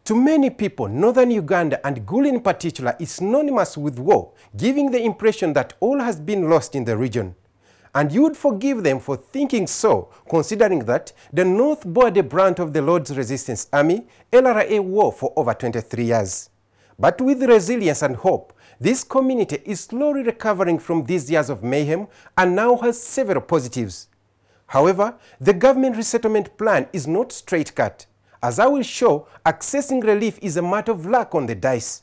To many people, northern Uganda and Gulu in particular is synonymous with war, giving the impression that all has been lost in the region. And you would forgive them for thinking so, considering that the North bore the brunt of the Lord's Resistance Army LRA war for over 23 years. But with resilience and hope, this community is slowly recovering from these years of mayhem and now has several positives. However, the government resettlement plan is not straight-cut. As I will show, accessing relief is a matter of luck on the dice.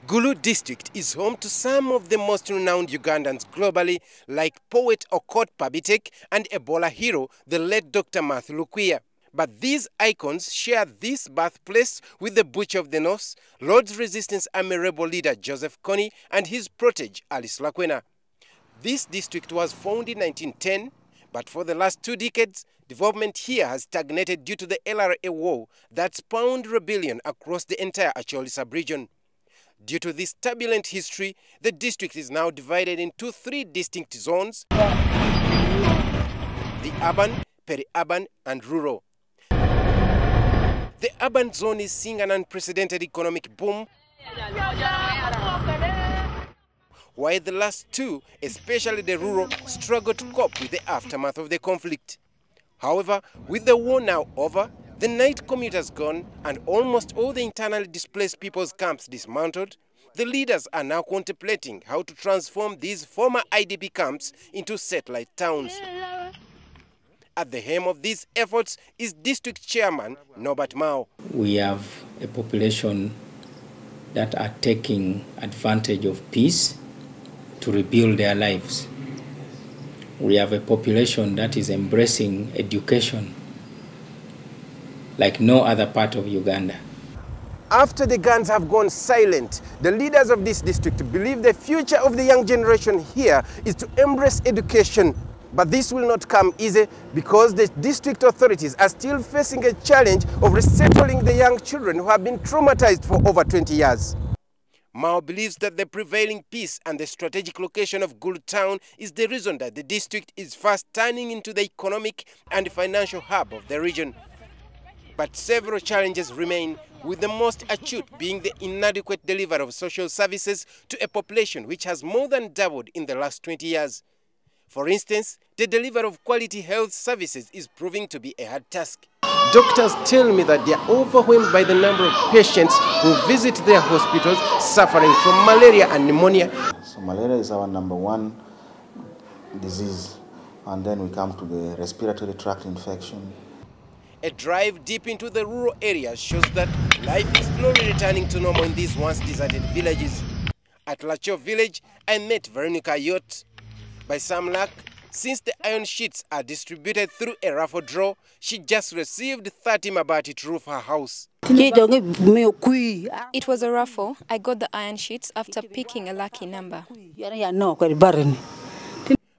Gulu District is home to some of the most renowned Ugandans globally, like poet Okot Pabitek and Ebola hero, the late Dr. Matthew Lukwiya. But these icons share this birthplace with the Butcher of the North, Lord's Resistance Army rebel leader Joseph Kony, and his protege Alice Lakwena. This district was founded in 1910, but for the last 2 decades, development here has stagnated due to the LRA war that spawned rebellion across the entire Acholi sub-region. Due to this turbulent history, the district is now divided into 3 distinct zones: the urban, peri-urban, and rural. The urban zone is seeing an unprecedented economic boom, while the last 2, especially the rural, struggle to cope with the aftermath of the conflict. However, with the war now over, the night commuters gone, and almost all the internally displaced people's camps dismantled, the leaders are now contemplating how to transform these former IDP camps into satellite towns. At the helm of these efforts is District Chairman Norbert Mao. We have a population that are taking advantage of peace to rebuild their lives. We have a population that is embracing education like no other part of Uganda. After the guns have gone silent, the leaders of this district believe the future of the young generation here is to embrace education. But this will not come easy because the district authorities are still facing a challenge of resettling the young children who have been traumatized for over 20 years. Mao believes that the prevailing peace and the strategic location of Gulu town is the reason that the district is fast turning into the economic and financial hub of the region. But several challenges remain, with the most acute being the inadequate delivery of social services to a population which has more than doubled in the last 20 years. For instance, the delivery of quality health services is proving to be a hard task. Doctors tell me that they are overwhelmed by the number of patients who visit their hospitals suffering from malaria and pneumonia. So malaria is our #1 disease, and then we come to the respiratory tract infection. A drive deep into the rural areas shows that life is slowly returning to normal in these once deserted villages. At Lacho village, I met Veronica Yot. By some luck, since the iron sheets are distributed through a raffle draw, she just received 30 mabati to roof her house. It was a raffle. I got the iron sheets after picking a lucky number.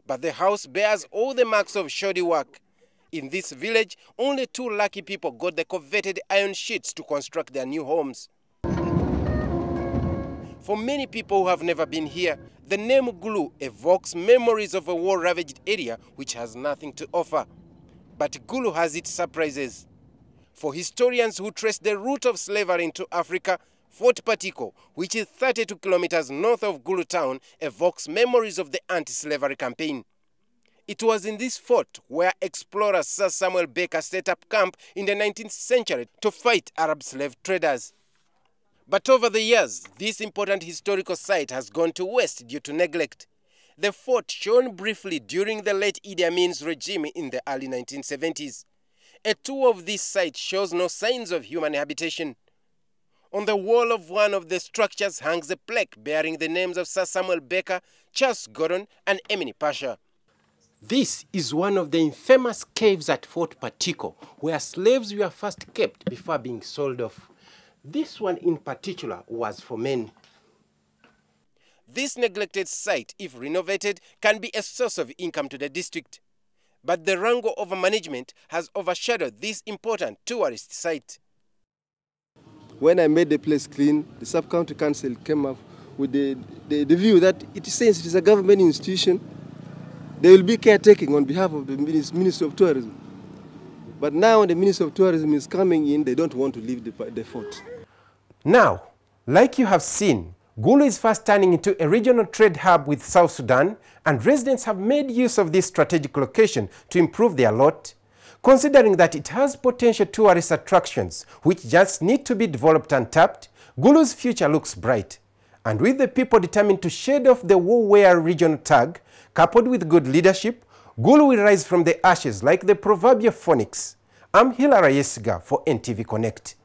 But the house bears all the marks of shoddy work. In this village, only 2 lucky people got the coveted iron sheets to construct their new homes. For many people who have never been here, the name Gulu evokes memories of a war-ravaged area which has nothing to offer. But Gulu has its surprises. For historians who trace the root of slavery into Africa, Fort Patiko, which is 32 kilometers north of Gulu town, evokes memories of the anti-slavery campaign. It was in this fort where explorer Sir Samuel Baker set up camp in the 19th century to fight Arab slave traders. But over the years, this important historical site has gone to waste due to neglect. The fort shone briefly during the late Idi Amin's regime in the early 1970s. A tour of this site shows no signs of human habitation. On the wall of one of the structures hangs a plaque bearing the names of Sir Samuel Baker, Charles Gordon, and Emini Pasha. This is one of the infamous caves at Fort Patiko, where slaves were first kept before being sold off. This one in particular was for men. This neglected site, if renovated, can be a source of income to the district. But the wrangle over management has overshadowed this important tourist site. When I made the place clean, the sub-county council came up with the view that since it is a government institution, they will be caretaking on behalf of the Ministry of Tourism. But now the Ministry of Tourism is coming in, they don't want to leave the fort. Now, like you have seen, Gulu is fast turning into a regional trade hub with South Sudan, and residents have made use of this strategic location to improve their lot, considering that it has potential tourist attractions which just need to be developed and tapped. Gulu's future looks bright. And with the people determined to shed off the war-weary regional tag, coupled with good leadership, Gulu will rise from the ashes like the proverbial phoenix. I'm Hilary Yesiga for NTV Connect.